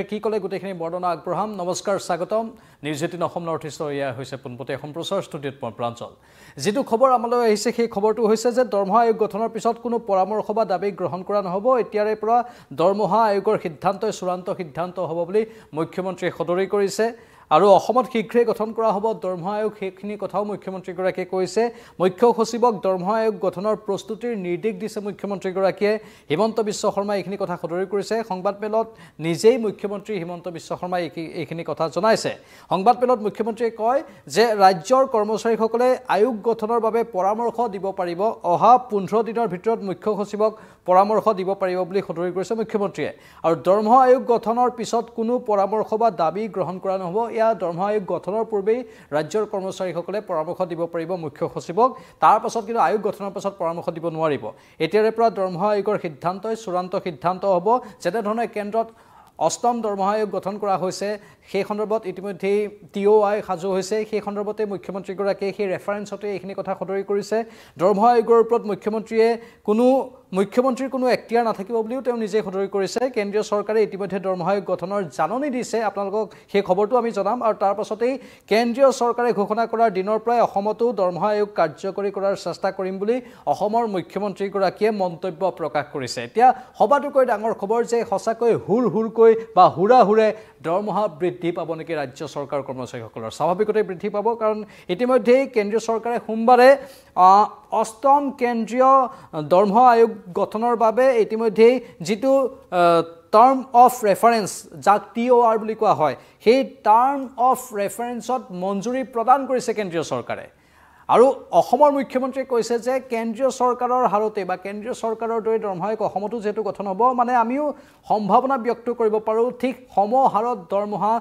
কি কলে গোটেইখিনি বৰ্ণনা আগবঢ়াম নমস্কাৰ স্বাগতম নিউজ 18 অসম নৰ্থ ইষ্টৰ এয়া হৈছে পোনপটীয়া সম্প্ৰচাৰ ষ্টুডিঅ'ত মই প্ৰাঞ্জল যেটো খবৰ আমালৈ আহিছে সেই খবৰটো হৈছে যে দৰমহা আয়োগ গঠনৰ পিছত কোনো পৰামৰ্শ বা দাবী গ্ৰহণ কৰা নহব এতিয়াৰে পৰা দৰমহা আয়োগৰ সিদ্ধান্তই চূড়ান্ত সিদ্ধান্ত হ'ব বুলি মুখ্যমন্ত্ৰীয়ে সদৰি কৰিছে আৰু অসমত শীঘ্ৰে গঠন কৰা হ'ব দৰমহা আয়োগ সেইখিনি কথাও মুখ্যমন্ত্ৰীগৰাকীয়ে কৈছে মুখ্য সচিবক দৰমহা আয়োগ গঠনৰ প্ৰস্তুতিৰ নিৰ্দেশ দিছে মুখ্যমন্ত্ৰীগৰাকীয়ে হিমন্ত বিশ্ব শৰ্মা এইখিনি কথা সদৰি কৰিছে সংবাদমেলত নিজেই মুখ্যমন্ত্ৰী হিমন্ত বিশ্ব শৰ্মাই এইখিনি কথা জনাইছে সংবাদমেলত মুখ্যমন্ত্ৰীয়ে কয় যে ৰাজ্যৰ কৰ্মচাৰীসকলে আয়োগ গঠনৰ বাবে পৰামৰ্শ দিব পাৰিব অহা 15 দিনৰ ভিতৰত মুখ্য সচিবক পৰামৰ্শ দিব পাৰিব বুলি সদৰি কৰিছে মুখ্যমন্ত্ৰীয়ে আৰু দৰমহা আয়োগ গঠনৰ পিছত কোনো পৰামৰ্শ বা দাবী গ্ৰহণ কৰা নহব দৰমহা আয়োগ গঠনৰ পূৰ্বেই ৰাজ্যৰ কৰ্মচাৰীসকলে পৰামৰ্শ দিব পাৰিব মুখ্য সচিবক তাৰ পাছত কিন্তু আয়োগ গঠনৰ পাছত পৰামৰ্শ দিব নোৱাৰিব এতিয়াৰে পৰা দৰমহা আয়োগৰ সিদ্ধান্তই চূড়ান্ত সিদ্ধান্ত হ'ব যেনে ধৰণে কেন্দ্ৰত অষ্টম দৰমহা আয়োগ গঠন কৰা হৈছে সেই সন্দৰ্ভত ইতিমধ্যে টিঅআই সাজু হৈছে সেই সন্দৰ্ভতে মুখ্যমন্ত্ৰীগৰাকীয়ে সেই ৰেফাৰেন্সতে এইখিনি কথা সদৰি কৰিছে দৰমহা আয়োগৰ ওপৰত মুখ্যমন্ত্ৰীৰ কোনো এক্টিয়াৰ নাথাকিব বুলিও তেওঁ নিজে সদৰি কৰিছে কেন্দ্ৰীয় চৰকাৰে ইতিমধ্যে দৰমহা আয়োগ গঠনৰ জাননী দিছে আপোনালোকক সেই খবৰটো আমি জনাম আৰু তাৰ পাছতেই কেন্দ্ৰীয় চৰকাৰে ঘোষণা কৰাৰ দিনৰ পৰাই অসমতো দৰমহা আয়োগ কাৰ্যকৰী কৰাৰ চেষ্টা কৰিম বুলি অসমৰ মুখ্যমন্ত্ৰীগৰাকীয়ে মন্তব্য প্ৰকাশ কৰিছে এতিয়া সবাতোকৈ ডাঙৰ খবৰ যে সঁচাকৈ হুৰকৈ বা হুৰে দৰমহা বৃদ্ধি পাব নেকি ৰাজ্য চৰকাৰ কৰ্মচাৰীসকলৰ স্বাভাৱিকতে বৃদ্ধি পাব কাৰণ ইতিমধ্যে কেন্দ্ৰীয় চৰকাৰে সোমবাৰে অষ্টম কেন্দ্ৰীয় দৰমহা আয়োগ গঠনৰ বাবে ইতিমধ্যে যেটো টাৰ্ম অফ ৰেফাৰেন্স যাক টিঅআৰ বুলি কোৱা হয় সেই টাৰ্ম অফ ৰেফাৰেন্সত মঞ্জুৰি প্ৰদান কৰিছে কেন্দ্ৰীয় চৰকাৰে আৰু অসমৰ মুখ্যমন্ত্ৰীয়ে কৈছে যে কেন্দ্ৰীয় চৰকাৰৰ হাৰতে বা কেন্দ্ৰীয় চৰকাৰৰ দৰে দৰমহা আয়োগ অসমতো যেটো গঠন হ'ব মানে আমিও সম্ভাৱনা ব্যক্ত কৰিব পাৰো ঠিক সমহাৰত দৰমহা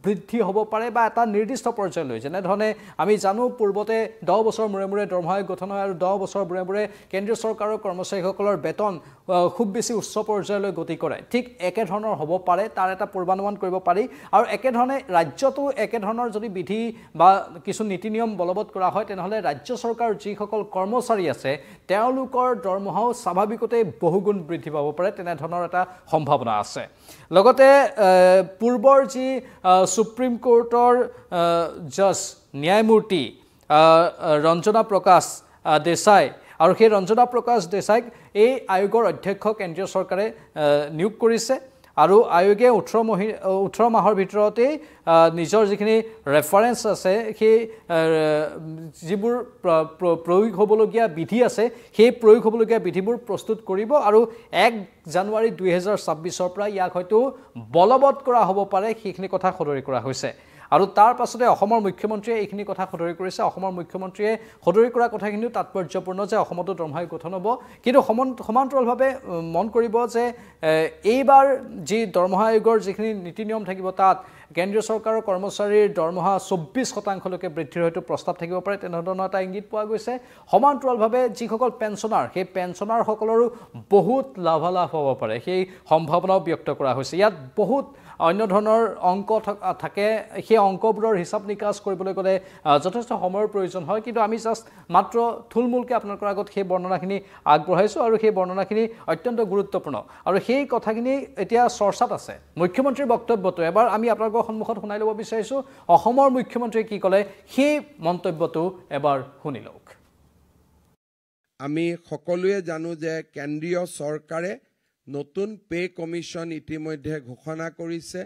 বৃদ্ধি হ'ব পাৰে বা এটা নিৰ্দিষ্ট পৰ্যায়লৈ যেনে ধৰণে আমি জানো পূৰ্বতে 10 বছৰ মূৰে দৰমহা আয়োগ গঠন হয় আৰু 10 বছৰ মূৰে কেন্দ্ৰীয় চৰকাৰৰ কৰ্মচাৰীসকলৰ বেতন খুব বেছি উচ্চ পৰ্যায়লৈ গতি কৰে ঠিক একে ধৰণৰ হ'ব পাৰে তাৰ এটা পূৰ্বানুমান কৰিব পাৰি আৰু একে ধৰণে ৰাজ্যটো একে ধৰণৰ যদি বিধি বা কিছু নীতি নিয়ম বলবৎ কৰা হয় তেনেহলে ৰাজ্য চৰকাৰ যিসকল কৰ্মচাৰী আছে তেওঁলোকৰ দৰমহাও স্বাভাৱিকতে বহুগুণ বৃদ্ধি পাব পাৰে তেনে ধৰণৰ এটা সম্ভাৱনা আছে লগতে পূৰ্বৰ যি সুপ্ৰিম কোৰ্টৰ জাজ ন্যায়মূৰ্তি ৰঞ্জনা প্ৰকাশ দেশাই আৰু সেই ৰঞ্জনা প্ৰকাশ দেশাইক এই আয়োগৰ অধ্যক্ষ কেন্দ্ৰীয় চৰকাৰে নিয়োগ কৰিছে আৰু আয়োগে 18 মাহৰ ভিতৰতে নিজৰ যিখিনি ৰেফাৰেন্স আছে সেই যিবোৰ প্ৰয়োগ হ'বলগীয়া বিধি আছে সেই প্ৰয়োগ হ'বলগীয়া বিধিবোৰ প্ৰস্তুত কৰিব আৰু 1 জানুৱাৰী 2026 পৰা ইয়াক হয়তো বলবৎ কৰা হ'ব পাৰে সেইখিনি কথা সদৰি কৰা হৈছে আৰু তাৰ পাছতে অসমৰ মুখ্যমন্ত্ৰীয়ে এইখিনি কথা সদৰি কৰিছে অসমৰ মুখ্যমন্ত্ৰীয়ে সদৰি কৰা কথাখিনিও তাৎপৰ্যপূৰ্ণ যে অসমতো দৰমহা আয়োগ গঠন হ'ব কিন্তু সমান্তৰালভাৱে মন কৰিব যে এইবাৰ যি দৰমহা আয়োগৰ যিখিনি নীতি নিয়ম থাকিব তাত কেন্দ্ৰীয় চৰকাৰৰ কৰ্মচাৰীৰ দৰমহা 24% লৈকে বৃদ্ধিৰ হয়তো প্ৰস্তাৱ থাকিব পাৰে তেনেধৰণৰ এটা ইংগিত পোৱা গৈছে সমান্তৰালভাৱে যিসকল পেঞ্চনাৰ সেই পেঞ্চনাৰসকলৰো বহুত লাভালাভ হ'ব পাৰে সেই সম্ভাৱনাও ব্যক্ত কৰা হৈছে ইয়াত বহুত অন্য ধৰণৰ অংক থাকে সেই অংকবোৰৰ হিচাপ নিকাচ কৰিবলৈ গ'লে যথেষ্ট সময়ৰ প্ৰয়োজন হয় কিন্তু আমি জাস্ট মাত্ৰ থুলমূলকৈ আপোনালোকৰ আগত সেই বৰ্ণনাখিনি আগবঢ়াইছো আৰু সেই বৰ্ণনাখিনি অত্যন্ত গুৰুত্বপূৰ্ণ আৰু সেই কথাখিনি এতিয়া চৰ্চাত আছে মুখ্যমন্ত্ৰীৰ বক্তব্যটো এবাৰ আমি আপোনালোকৰ সন্মুখত শুনাই ল'ব বিচাৰিছো অসমৰ মুখ্যমন্ত্ৰীয়ে কি ক'লে সেই মন্তব্যটো এবাৰ শুনি লওক আমি সকলোৱে জানো যে কেন্দ্ৰীয় চৰকাৰে নতুন পে কমিশন ইতিমধ্যে ঘোষণা কৰিছে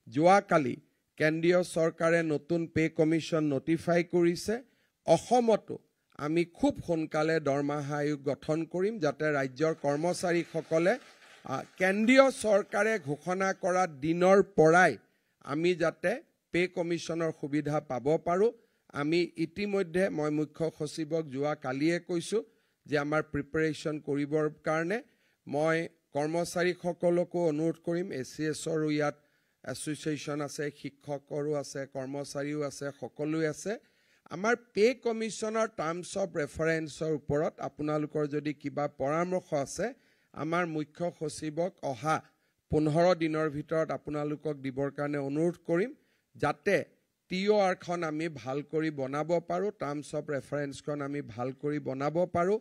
যোৱাকালি কেন্দ্ৰীয় চৰকাৰে নতুন পে কমিশন নটিফাই কৰিছে অসমতো আমি খুব সোনকালে দৰমহা আয়োগ গঠন কৰিম যাতে ৰাজ্যৰ কৰ্মচাৰীসকলে কেন্দ্ৰীয় চৰকাৰে ঘোষণা কৰা দিনৰ পৰাই আমি যাতে পে কমিশনৰ সুবিধা পাব পাৰো আমি ইতিমধ্যে মই মুখ্য সচিবক যোৱাকালিয়ে কৈছো যে আমাৰ প্ৰিপাৰেচন কৰিবৰ কাৰণে মই কৰ্মচাৰীসকলকো অনুৰোধ কৰিম এছিএছৰ ইয়াত এছ'চিয়েশ্যন আছে শিক্ষকৰো আছে কৰ্মচাৰীও আছে সকলোৱে আছে আমাৰ পে কমিশনৰ টাৰ্মছ অফ ৰেফাৰেন্সৰ ওপৰত আপোনালোকৰ যদি কিবা পৰামৰ্শ আছে আমাৰ মুখ্য সচিবক অহা 15 দিনৰ ভিতৰত আপোনালোকক দিবৰ কাৰণে অনুৰোধ কৰিম যাতে টিঅআৰ খন আমি ভাল কৰি বনাব পাৰো টাৰ্মছ অফ ৰেফাৰেন্সখন আমি ভাল কৰি বনাব পাৰো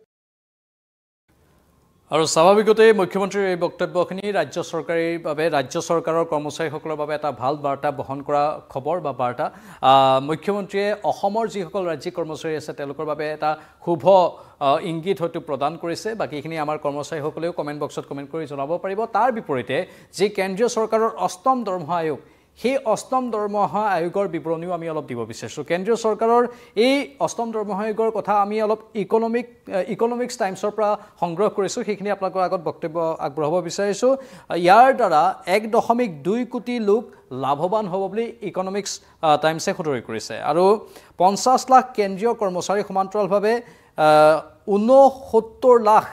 আৰু স্বাভাৱিকতে মুখ্যমন্ত্ৰীৰ এই বক্তব্যখিনি ৰাজ্য চৰকাৰৰ বাবে ৰাজ্য চৰকাৰৰ কৰ্মচাৰীসকলৰ বাবে এটা ভাল বাৰ্তা বহন কৰা খবৰ বা বাৰ্তা মুখ্যমন্ত্ৰীয়ে অসমৰ যিসকল ৰাজ্যিক কৰ্মচাৰী আছে তেওঁলোকৰ বাবে এটা শুভ ইংগিত হয়তো প্ৰদান কৰিছে বাকিখিনি আমাৰ কৰ্মচাৰীসকলেও কমেণ্ট বক্সত কমেণ্ট কৰি জনাব পাৰিব তাৰ বিপৰীতে যি কেন্দ্ৰীয় চৰকাৰৰ অষ্টম দৰমহা আয়োগ সেই অষ্টম দৰমহা আয়োগৰ বিৱৰণীও আমি অলপ দিব বিচাৰিছোঁ কেন্দ্ৰীয় চৰকাৰৰ এই অষ্টম দৰমহা আয়োগৰ কথা আমি অলপ ইকনমিক্স টাইমছৰ পৰা সংগ্ৰহ কৰিছোঁ সেইখিনি আপোনালোকৰ আগত বক্তব্য আগবঢ়াব বিচাৰিছোঁ ইয়াৰ দ্বাৰা 1.2 কোটি লোক লাভৱান হ'ব বুলি ইকনমিক্স টাইমছে সদৰি কৰিছে আৰু 50 লাখ কেন্দ্ৰীয় কৰ্মচাৰী সমান্তৰালভাৱে 69 লাখ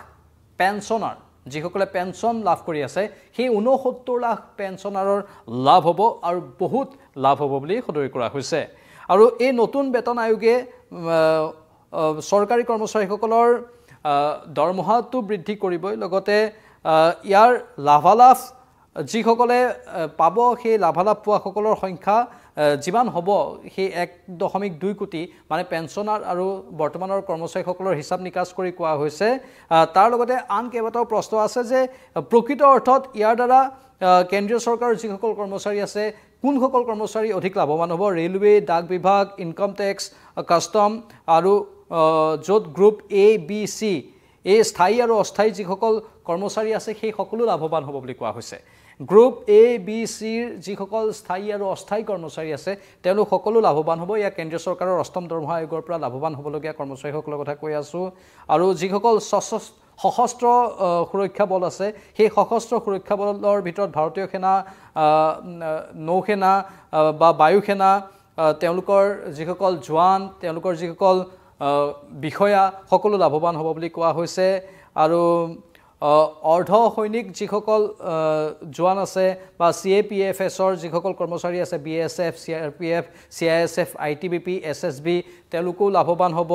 পেঞ্চনাৰ যিসকলে পেঞ্চন লাভ কৰি আছে সেই 69 লাখ পেঞ্চনাৰৰ লাভ হ'ব আৰু বহুত লাভ হ'ব বুলি সদৰি কৰা হৈছে আৰু এই নতুন বেতন আয়োগে চৰকাৰী কৰ্মচাৰীসকলৰ দৰমহাটো বৃদ্ধি কৰিবই লগতে ইয়াৰ লাভালাভ যিসকলে পাব সেই লাভালাভ পোৱাসকলৰ সংখ্যা যিমান হ'ব সেই 1.2 কোটি মানে পেঞ্চনাৰ আৰু বৰ্তমানৰ কৰ্মচাৰীসকলৰ হিচাপ নিকাচ কৰি কোৱা হৈছে তাৰ লগতে আন কেইবাটাও প্ৰশ্ন আছে যে প্ৰকৃত অৰ্থত ইয়াৰ দ্বাৰা কেন্দ্ৰীয় চৰকাৰৰ যিসকল কৰ্মচাৰী আছে কোনসকল কৰ্মচাৰী অধিক লাভৱান হ'ব ৰেলৱে ডাক বিভাগ ইনকাম টেক্স কাষ্টম আৰু য'ত গ্ৰুপ A B C এই স্থায়ী আৰু অস্থায়ী যিসকল কৰ্মচাৰী আছে সেই সকলো লাভৱান হ'ব বুলি কোৱা হৈছে গ্ৰুপ A B C যিসকল স্থায়ী আৰু অস্থায়ী কৰ্মচাৰী আছে তেওঁলোক সকলো লাভৱান হ'ব ইয়া কেন্দ্ৰীয় চৰকাৰৰ অষ্টম দৰমহা আয়োগৰ পৰা লাভৱান হ'বলগীয়া কৰ্মচাৰীসকলৰ কথা কৈ আছোঁ আৰু যিসকল সশস্ত্ৰ সুৰক্ষা বল আছে সেই সশস্ত্ৰ সুৰক্ষা বলৰ ভিতৰত ভাৰতীয় সেনা নৌসেনা বা বায়ু সেনা তেওঁলোকৰ যিসকল জোৱান তেওঁলোকৰ যিসকল বিষয়া সকলো লাভৱান হ'ব বুলি কোৱা হৈছে আৰু অৰ্ধ সৈনিক যিসকল জোৱান আছে বা CAPFSৰ যিসকল কৰ্মচাৰী আছে BSF CRPF CISF ITBP SSB তেওঁলোকো লাভৱান হ'ব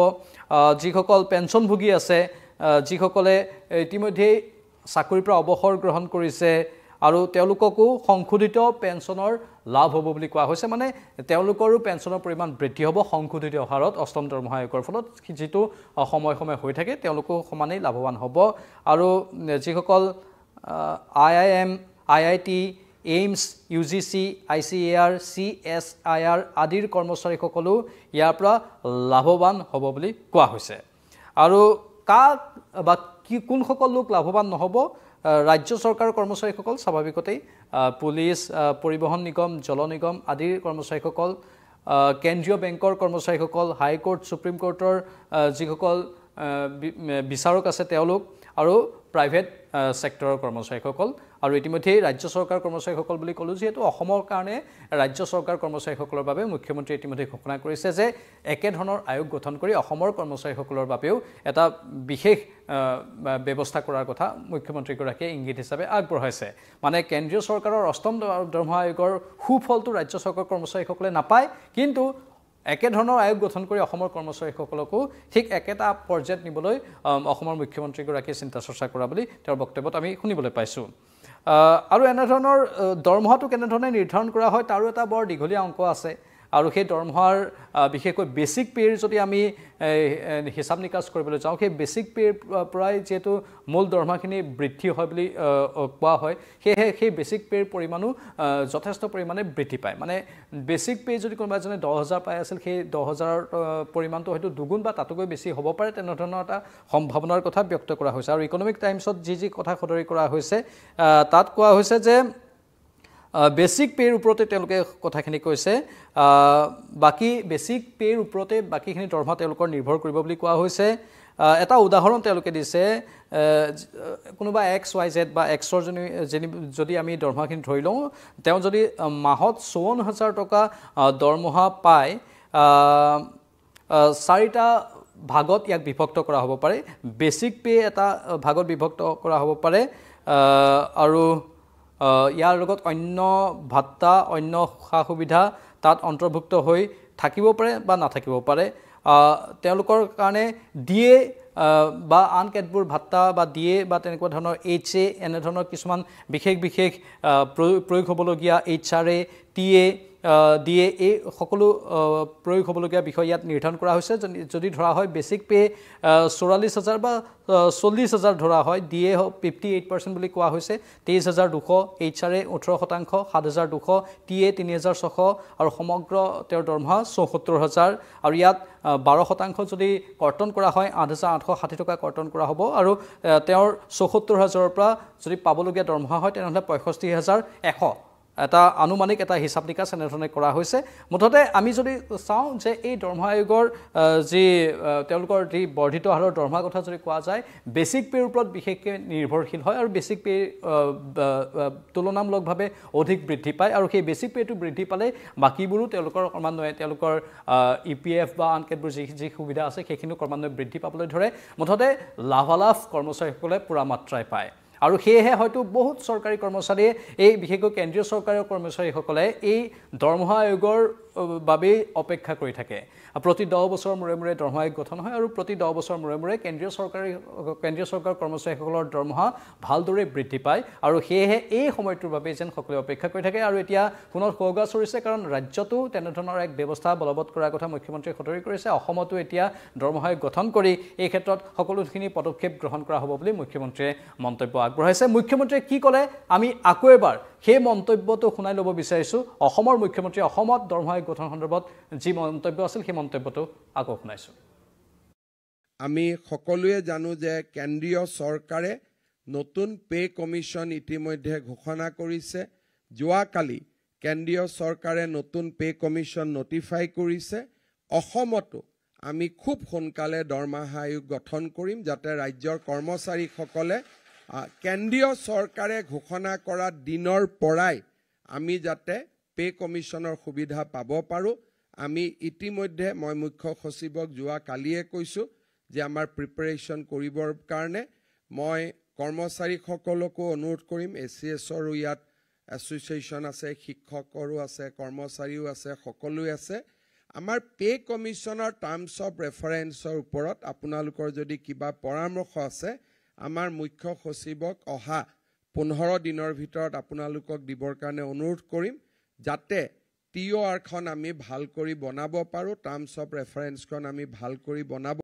যিসকল পেঞ্চনভোগী আছে যিসকলে ইতিমধ্যে চাকৰিৰ পৰা অৱসৰ গ্ৰহণ কৰিছে আৰু তেওঁলোককো সংশোধিত পেঞ্চনৰ লাভ হ'ব বুলি কোৱা হৈছে মানে তেওঁলোকৰো পেঞ্চনৰ পৰিমাণ বৃদ্ধি হ'ব সংশোধিত হাৰত অষ্টম দৰমহা আয়োগৰ ফলত যিটো সময় হৈ থাকে তেওঁলোকো সমানেই লাভৱান হ'ব আৰু যিসকল IIM IIT AIIMS UGC ICAR CSIR আদিৰ কৰ্মচাৰীসকলো ইয়াৰ পৰা লাভৱান হ'ব বুলি কোৱা হৈছে আৰু কাক বা কোনসকল লোক লাভৱান নহ'ব ৰাজ্য চৰকাৰৰ কৰ্মচাৰীসকল স্বাভাৱিকতেই পুলিচ পৰিবহণ নিগম জল নিগম আদিৰ কৰ্মচাৰীসকল কেন্দ্ৰীয় বেংকৰ কৰ্মচাৰীসকল হাইকোৰ্ট সুপ্ৰিম কোৰ্টৰ যিসকল বিচাৰক আছে তেওঁলোক আৰু প্ৰাইভেট সেক্টৰৰ কৰ্মচাৰীসকল আৰু ইতিমধ্যে ৰাজ্য চৰকাৰ কৰ্মচাৰীসকল বুলি ক'লো যেহেতু অসমৰ কাৰণে ৰাজ্য চৰকাৰ কৰ্মচাৰীসকলৰ বাবে মুখ্যমন্ত্ৰী ইতিমধ্যে ঘোষণা কৰিছে যে একে ধৰণৰ আয়োগ গঠন কৰি অসমৰ কৰ্মচাৰীসকলৰ বাবেও এটা বিশেষ ব্যৱস্থা কৰাৰ কথা মুখ্যমন্ত্ৰীগৰাকীয়ে ইংগিত হিচাপে আগবঢ়াইছে মানে কেন্দ্ৰীয় চৰকাৰৰ অষ্টম দৰমহা আয়োগৰ সুফলটো ৰাজ্য চৰকাৰ কৰ্মচাৰীসকলে নাপায় কিন্তু একে ধৰণৰ আয়োগ গঠন কৰি অসমৰ কৰ্মচাৰীসকলকো ঠিক একেটা পৰ্যায়ত নিবলৈ অসমৰ মুখ্যমন্ত্ৰীগৰাকীয়ে চিন্তা চৰ্চা কৰা বুলি তেওঁৰ বক্তব্যত আমি শুনিবলৈ পাইছোঁ আৰু এনেধৰণৰ দৰমহাটো কেনেধৰণে নিৰ্ধাৰণ কৰা হয় তাৰো এটা বৰ দীঘলীয়া অংক আছে আৰু সেই দৰমহাৰ বিশেষকৈ বেসিক পেৰ যদি আমি হিচাপ নিকাচ কৰিবলৈ যাওঁ সেই বেসিক পেৰ পৰাই যেহেতু মূল দৰমহাখিনি বৃদ্ধি হয় বুলি কোৱা হয় সেই বেসিক পেৰ পৰিমাণো যথেষ্ট পৰিমাণে বৃদ্ধি পায় মানে বেসিক পে যদি কোনোবা এজনে 10,000 পাই আছিল সেই 10,000 পৰিমাণটো হয়তো দুগুণ বা তাতকৈ বেছি হ'ব পাৰে তেনেধৰণৰ এটা সম্ভাৱনাৰ কথা ব্যক্ত কৰা হৈছে আৰু ইকনমিক টাইমছত যি কথা সদৰি কৰা হৈছে তাত কোৱা হৈছে যে বেসিক পেৰ ওপৰতে তেওঁলোকে কথাখিনি কৈছে বাকি বেসিক পেৰ ওপৰতে বাকিখিনি দৰমহা তেওঁলোকৰ নিৰ্ভৰ কৰিব বুলি কোৱা হৈছে এটা উদাহৰণ তেওঁলোকে দিছে কোনোবা XYZ বা Xৰ যদি আমি দৰমহাখিনি ধৰি লওঁ তেওঁ যদি মাহত 54,000 টকা দৰমহা পায় চাৰিটা ভাগত ইয়াক বিভক্ত কৰা হ'ব পাৰে বেসিক পে এটা ভাগত বিভক্ত কৰা হ'ব পাৰে আৰু ইয়াৰ লগত অন্য ভাত্তা অন্য সা সুবিধা তাত অন্তৰ্ভুক্ত হৈ থাকিব পাৰে বা নাথাকিব পাৰে তেওঁলোকৰ কাৰণে ডিএ বা আন কেতবোৰ ভাত্তা বা ডিএ বা তেনেকুৱা ধৰণৰ HA এনে ধৰণৰ কিছুমান বিশেষ প্ৰয়োগ হ'বলগীয়া HRA TA দিয়ে এই সকলো প্ৰয়োগ হ'বলগীয়া বিষয় ইয়াত নিৰ্ধাৰণ কৰা হৈছে যদি ধৰা হয় বেচিক পে 44,000 বা 40,000 ধৰা হয় দিয়ে 58% বুলি কোৱা হৈছে 23,200 HR 18% 7,200 TA 3,600 আৰু সমগ্ৰ তেওঁৰ দৰমহা 74,000 আৰু ইয়াত 12% যদি কৰ্তন কৰা হয় 8,860 টকা কৰ্তন কৰা হ'ব আৰু তেওঁৰ 74,000 পৰা যদি পাবলগীয়া দৰমহা হয় তেনেহ'লে 65,100 এটা আনুমানিক এটা হিচাপ নিকাচ এনেধৰণে কৰা হৈছে মুঠতে আমি যদি চাওঁ যে এই দৰমহা আয়োগৰ যি তেওঁলোকৰ যি বৰ্ধিত হাৰৰ দৰমহাৰ কথা যদি কোৱা যায় বেচিক পেৰ ওপৰত বিশেষকৈ নিৰ্ভৰশীল হয় আৰু বেচিক পে তুলনামূলকভাৱে অধিক বৃদ্ধি পায় আৰু সেই বেচিক পেটো বৃদ্ধি পালে বাকীবোৰো তেওঁলোকৰ ক্ৰমান্বয়ে তেওঁলোকৰ EPF বা আন কেতবোৰ যি সুবিধা আছে সেইখিনিও ক্ৰমান্বয়ে বৃদ্ধি পাবলৈ ধৰে মুঠতে লাভালাভ কৰ্মচাৰীসকলে পুৰা মাত্ৰাই পায় আৰু সেয়েহে হয়তো বহুত চৰকাৰী কৰ্মচাৰীয়ে এই বিশেষকৈ কেন্দ্ৰীয় চৰকাৰৰ কৰ্মচাৰীসকলে এই দৰমহা আয়োগৰ বাবে অপেক্ষা কৰি থাকে প্ৰতি 10 বছৰৰ মূৰে মূৰে দৰমহা আয়োগ গঠন হয় আৰু প্ৰতি 10 বছৰৰ মূৰে মূৰে কেন্দ্ৰীয় চৰকাৰৰ কৰ্মচাৰীসকলৰ দৰমহা ভালদৰে বৃদ্ধি পায় আৰু সেয়েহে এই সময়টোৰ বাবে যেন সকলোৱে অপেক্ষা কৰি থাকে আৰু এতিয়া পুনৰ হোগা চৰিছে কাৰণ ৰাজ্যটো তেনেধৰণৰ এক ব্যৱস্থা বলবৎ কৰাৰ কথা মুখ্যমন্ত্ৰীয়ে সতৰি কৰিছে অসমতো এতিয়া দৰমহা আয়োগ গঠন কৰি এই ক্ষেত্ৰত সকলোখিনি পদক্ষেপ গ্ৰহণ কৰা হ'ব বুলি মুখ্যমন্ত্ৰীয়ে মন্তব্য আগবঢ়াইছে মুখ্যমন্ত্ৰীয়ে কি ক'লে আমি আকৌ এবাৰ সেই মন্তব্যটো শুনাই ল'ব বিচাৰিছো অসমৰ মুখ্যমন্ত্ৰী অসমত দৰমহা আয়োগ গঠন সন্দৰ্ভত যি মন্তব্য আছিল সেই মন্তব্যটো আকৌ শুনাইছো আমি সকলোৱে জানো যে কেন্দ্ৰীয় চৰকাৰে নতুন পে কমিশন ইতিমধ্যে ঘোষণা কৰিছে যোৱাকালি কেন্দ্ৰীয় চৰকাৰে নতুন পে কমিশন নটিফাই কৰিছে অসমতো আমি খুব সোনকালে দৰমহা আয়োগ গঠন কৰিম যাতে ৰাজ্যৰ কৰ্মচাৰীসকলে কেন্দ্ৰীয় চৰকাৰে ঘোষণা কৰা দিনৰ পৰাই আমি যাতে পে কমিশনৰ সুবিধা পাব পাৰোঁ আমি ইতিমধ্যে মই মুখ্য সচিবক যোৱা কালিয়ে কৈছোঁ যে আমাৰ প্ৰিপাৰেশ্যন কৰিবৰ কাৰণে মই কৰ্মচাৰীসকলকো অনুৰোধ কৰিম ACSৰো ইয়াত এছ'চিয়েশ্যন আছে শিক্ষকৰো আছে কৰ্মচাৰীও আছে সকলোৱে আছে আমাৰ পে কমিশনৰ টাৰ্মছ অফ ৰেফাৰেন্সৰ ওপৰত আপোনালোকৰ যদি কিবা পৰামৰ্শ আছে আমাৰ মুখ্য সচিবক অহা 15 দিনৰ ভিতৰত আপোনালোকক দিবৰ কাৰণে অনুৰোধ কৰিম যাতে TOR খন আমি ভাল কৰি বনাব পাৰোঁ টাৰ্মছ অফ ৰেফাৰেন্সখন আমি ভাল কৰি বনাব